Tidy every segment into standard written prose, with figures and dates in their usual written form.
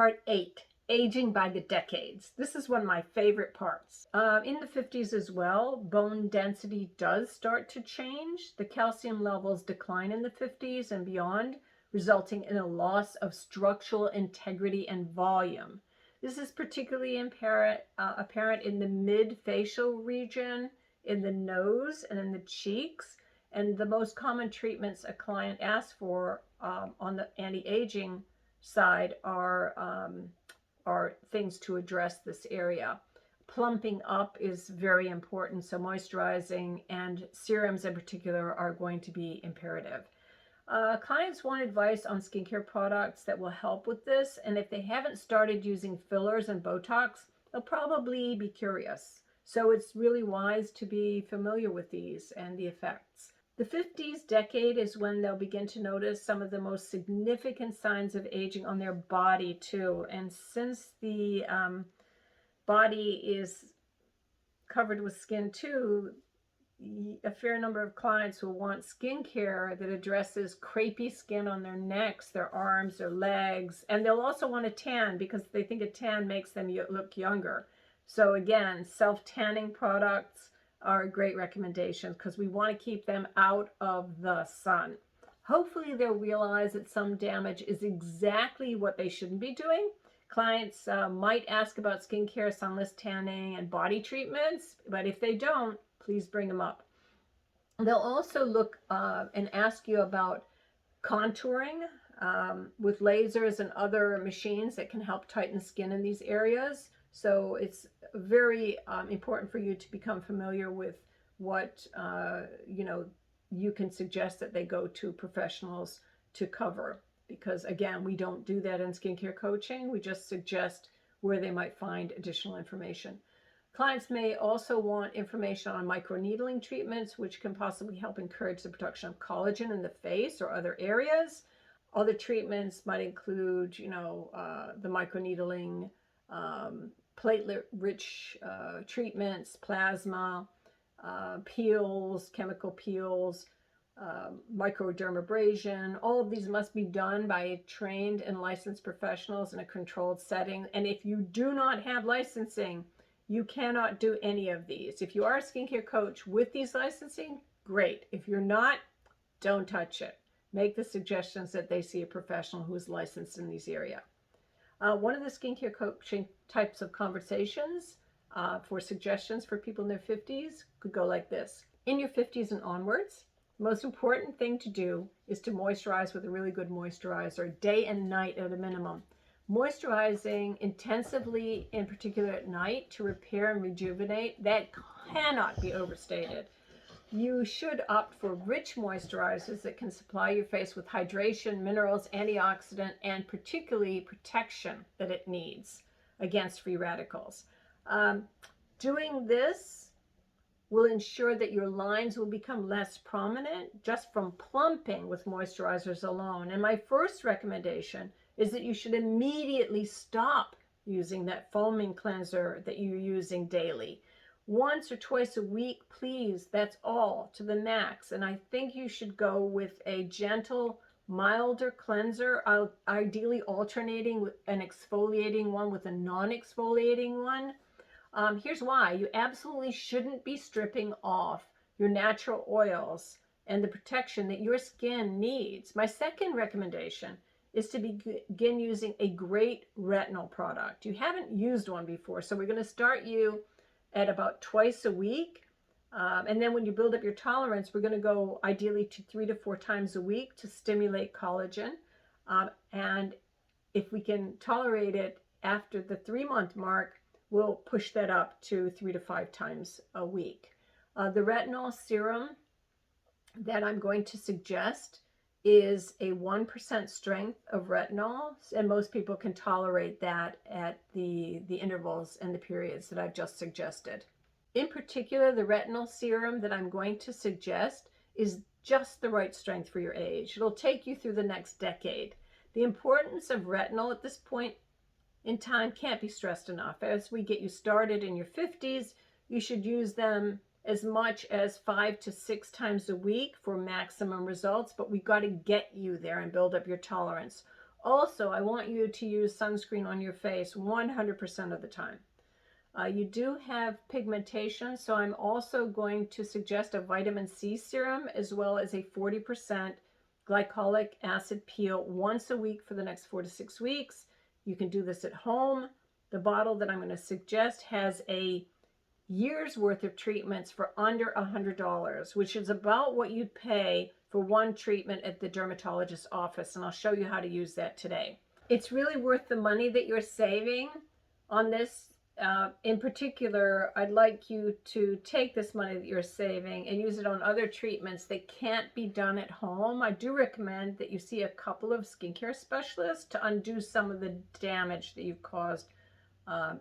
Part 8, Aging by the Decades. This is one of my favorite parts. In the 50s as well, bone density does start to change. The calcium levels decline in the 50s and beyond, resulting in a loss of structural integrity and volume. This is particularly apparent in the mid-facial region, in the nose, and in the cheeks. And the most common treatments a client asks for on the anti-aging side are things to address this area. Plumping up is very important, so moisturizing and serums in particular are going to be imperative. Clients want advice on skincare products that will help with this, and if they haven't started using fillers and Botox, they'll probably be curious. So it's really wise to be familiar with these and the effects. The 50s decade is when they'll begin to notice some of the most significant signs of aging on their body too. And since the body is covered with skin too, a fair number of clients will want skincare that addresses crepey skin on their necks, their arms, their legs, and they'll also want a tan because they think a tan makes them look younger. So again, self-tanning products are a great recommendation because we want to keep them out of the sun. Hopefully they'll realize that some damage is exactly what they shouldn't be doing. Clients might ask about skincare, sunless tanning, and body treatments, but if they don't, please bring them up. They'll also look and ask you about contouring with lasers and other machines that can help tighten skin in these areas. So it's very important for you to become familiar with what you can suggest that they go to professionals to cover, because again, we don't do that in skincare coaching. We just suggest where they might find additional information. Clients may also want information on microneedling treatments, which can possibly help encourage the production of collagen in the face or other areas. Other treatments might include, the microneedling, platelet-rich treatments, plasma, peels, chemical peels, microdermabrasion. All of these must be done by trained and licensed professionals in a controlled setting. And if you do not have licensing, you cannot do any of these. If you are a skincare coach with these licensing, great. If you're not, don't touch it. Make the suggestions that they see a professional who is licensed in these areas. One of the skincare coaching types of conversations for suggestions for people in their 50s could go like this. In your 50s and onwards, the most important thing to do is to moisturize with a really good moisturizer, day and night at a minimum. Moisturizing intensively, in particular at night, to repair and rejuvenate, that cannot be overstated. You should opt for rich moisturizers that can supply your face with hydration, minerals, antioxidant, and particularly protection that it needs against free radicals. Doing this will ensure that your lines will become less prominent just from plumping with moisturizers alone. And my first recommendation is that you should immediately stop using that foaming cleanser that you're using daily. Once or twice a week, please, that's all, to the max. And I think you should go with a gentle, milder cleanser, ideally alternating with an exfoliating one with a non-exfoliating one. Here's why. You absolutely shouldn't be stripping off your natural oils and the protection that your skin needs. My second recommendation is to begin using a great retinol product. You haven't used one before, so we're going to start you at about twice a week. And then when you build up your tolerance, we're going to go ideally to 3 to 4 times a week to stimulate collagen. And if we can tolerate it after the 3-month mark, we'll push that up to 3 to 5 times a week. The retinol serum that I'm going to suggest is a 1% strength of retinol, and most people can tolerate that at the intervals and the periods that I've just suggested. In particular, the retinol serum that I'm going to suggest is just the right strength for your age. It'll take you through the next decade. The importance of retinol at this point in time can't be stressed enough. As we get you started in your 50s, you should use them as much as 5 to 6 times a week for maximum results, but we've got to get you there and build up your tolerance. Also, I want you to use sunscreen on your face 100% of the time. You do have pigmentation, so I'm also going to suggest a vitamin C serum as well as a 40% glycolic acid peel once a week for the next 4 to 6 weeks. You can do this at home. The bottle that I'm going to suggest has a year's worth of treatments for under $100, which is about what you'd pay for one treatment at the dermatologist's office, and I'll show you how to use that today. It's really worth the money that you're saving on this. In particular, I'd like you to take this money that you're saving and use it on other treatments that can't be done at home. I do recommend that you see a couple of skincare specialists to undo some of the damage that you've caused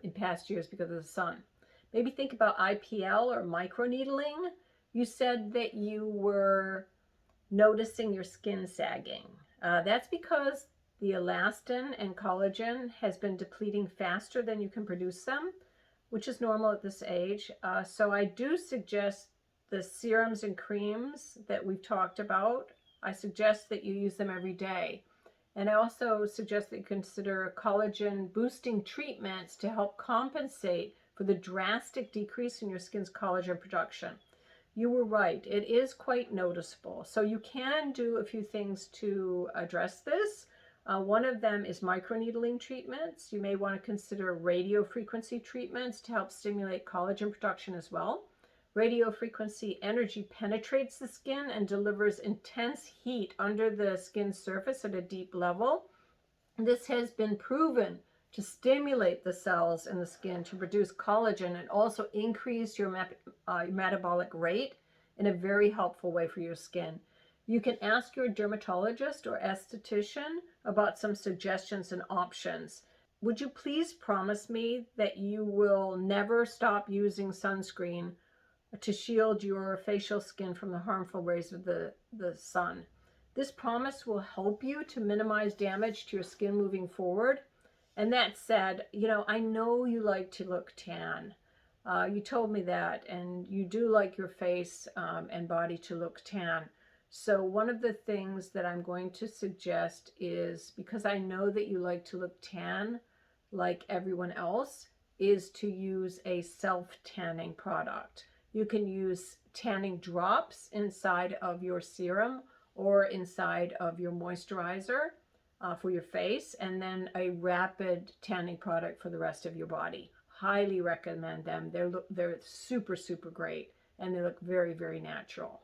in past years because of the sun. Maybe think about IPL or microneedling. You said that you were noticing your skin sagging. That's because the elastin and collagen has been depleting faster than you can produce them, which is normal at this age. So I do suggest the serums and creams that we've talked about. I suggest that you use them every day. And I also suggest that you consider collagen boosting treatments to help compensate for the drastic decrease in your skin's collagen production. You were right, it is quite noticeable. So you can do a few things to address this. One of them is microneedling treatments. You may want to consider radio frequency treatments to help stimulate collagen production as well. Radio frequency energy penetrates the skin and delivers intense heat under the skin's surface at a deep level. This has been proven to stimulate the cells in the skin to produce collagen and also increase your metabolic rate in a very helpful way for your skin. You can ask your dermatologist or esthetician about some suggestions and options. Would you please promise me that you will never stop using sunscreen to shield your facial skin from the harmful rays of the sun? This promise will help you to minimize damage to your skin moving forward. And that said, I know you like to look tan. You told me that, and you do like your face and body to look tan. So one of the things that I'm going to suggest is, because I know that you like to look tan like everyone else, is to use a self-tanning product. You can use tanning drops inside of your serum or inside of your moisturizer for your face, and then a rapid tanning product for the rest of your body. Highly recommend them. They're super, super great, and they look very, very natural.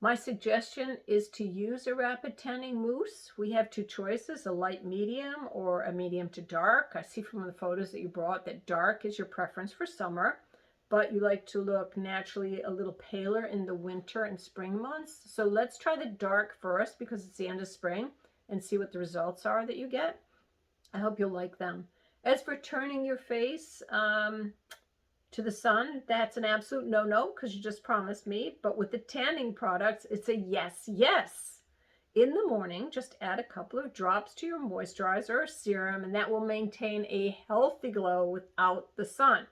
My suggestion is to use a rapid tanning mousse. We have two choices, a light medium or a medium to dark. I see from the photos that you brought that dark is your preference for summer, but you like to look naturally a little paler in the winter and spring months. So let's try the dark first because it's the end of spring, and see what the results are that you get. I hope you'll like them. As for turning your face to the sun, that's an absolute no-no because you just promised me. But with the tanning products, it's a yes, yes. In the morning, just add a couple of drops to your moisturizer or serum, and that will maintain a healthy glow without the sun.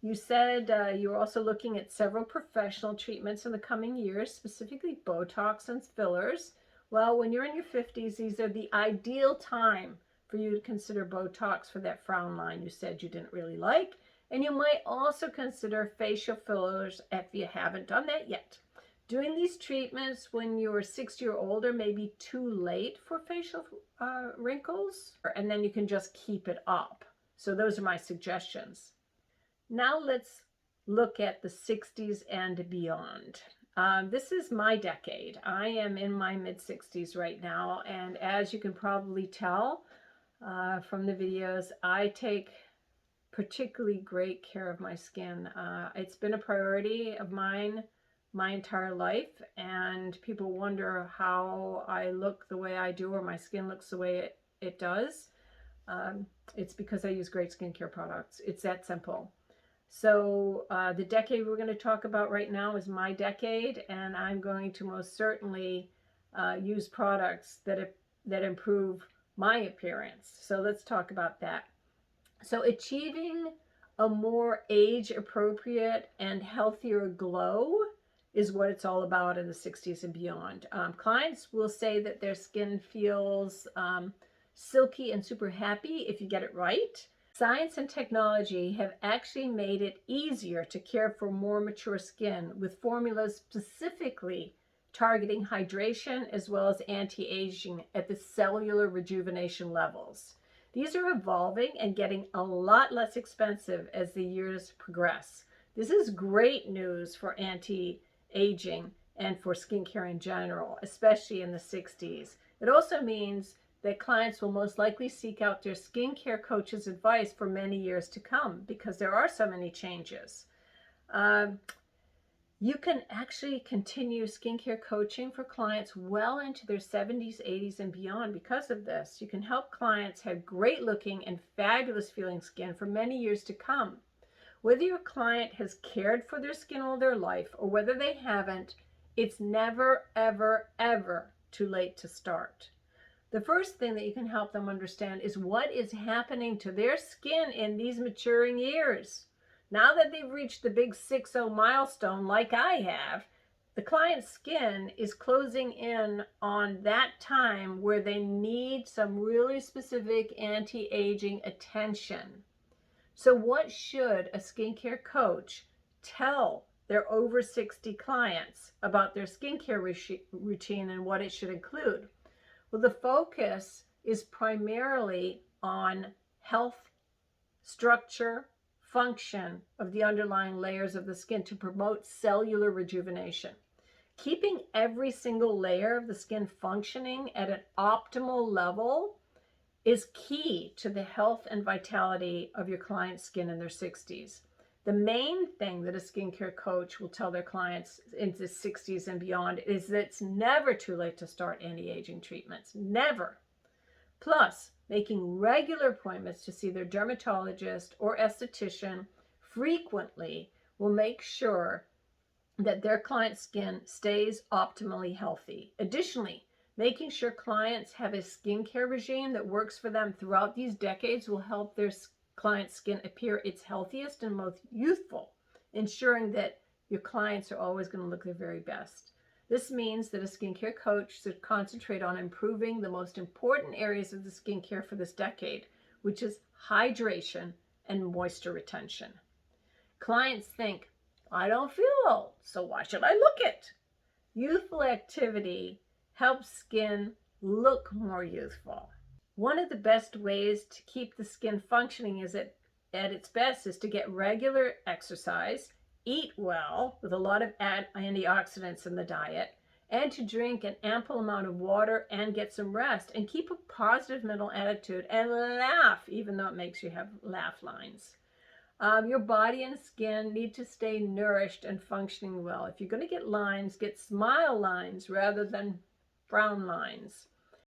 You said you're also looking at several professional treatments in the coming years, specifically Botox and fillers. Well, when you're in your 50s, these are the ideal time for you to consider Botox for that frown line you said you didn't really like. And you might also consider facial fillers if you haven't done that yet. Doing these treatments when you're 60 or older may be too late for facial wrinkles, and then you can just keep it up. So those are my suggestions. Now let's look at the 60s and beyond. This is my decade. I am in my mid-60s right now, and as you can probably tell from the videos, I take particularly great care of my skin. It's been a priority of mine my entire life, and people wonder how I look the way I do or my skin looks the way it does. It's because I use great skincare products. It's that simple. So the decade we're going to talk about right now is my decade, and I'm going to most certainly use products that improve my appearance. So let's talk about that. So achieving a more age-appropriate and healthier glow is what it's all about in the 60s and beyond. Clients will say that their skin feels silky and super happy if you get it right. Science and technology have actually made it easier to care for more mature skin with formulas specifically targeting hydration as well as anti-aging at the cellular rejuvenation levels. These are evolving and getting a lot less expensive as the years progress. This is great news for anti-aging and for skincare in general, especially in the 60s. It also means that clients will most likely seek out their skincare coach's advice for many years to come because there are so many changes. You can actually continue skincare coaching for clients well into their 70s, 80s, and beyond because of this. You can help clients have great looking and fabulous feeling skin for many years to come. Whether your client has cared for their skin all their life or whether they haven't, it's never, ever, ever too late to start. The first thing that you can help them understand is what is happening to their skin in these maturing years. Now that they've reached the big 6-0 milestone, like I have, the client's skin is closing in on that time where they need some really specific anti-aging attention. So what should a skincare coach tell their over 60 clients about their skincare routine and what it should include? Well, the focus is primarily on health, structure, function of the underlying layers of the skin to promote cellular rejuvenation. Keeping every single layer of the skin functioning at an optimal level is key to the health and vitality of your client's skin in their 60s. The main thing that a skincare coach will tell their clients in the 60s and beyond is that it's never too late to start anti-aging treatments. Never. Plus, making regular appointments to see their dermatologist or esthetician frequently will make sure that their client's skin stays optimally healthy. Additionally, making sure clients have a skincare regime that works for them throughout these decades will help their client's skin appear its healthiest and most youthful, ensuring that your clients are always going to look their very best. This means that a skincare coach should concentrate on improving the most important areas of the skincare for this decade, which is hydration and moisture retention. Clients think, I don't feel old, so why should I look it? Youthful activity helps skin look more youthful. One of the best ways to keep the skin functioning at its best is to get regular exercise, eat well with a lot of antioxidants in the diet, and to drink an ample amount of water and get some rest and keep a positive mental attitude and laugh even though it makes you have laugh lines. Your body and skin need to stay nourished and functioning well. If you're going to get lines, get smile lines rather than frown lines.